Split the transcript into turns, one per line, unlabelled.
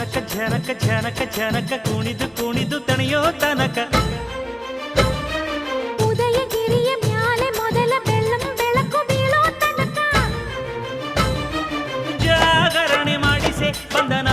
ಝನಕ ಝನಕ ಝನಕ ಝನಕ ಕುಣಿದು ಕುಣಿದು ತಣಿಯೋ ತನಕ
ಉದಯಗಿರಿಯ ಮ್ಯಾಲೆ ಮೊದಲ ಬೆಳ್ಳಂ ಬೆಳಕು ಬೀಳೋ ತನಕ
ಜಾಗರಣೆ ಮಾಡಿಸೆ ಬಂದನ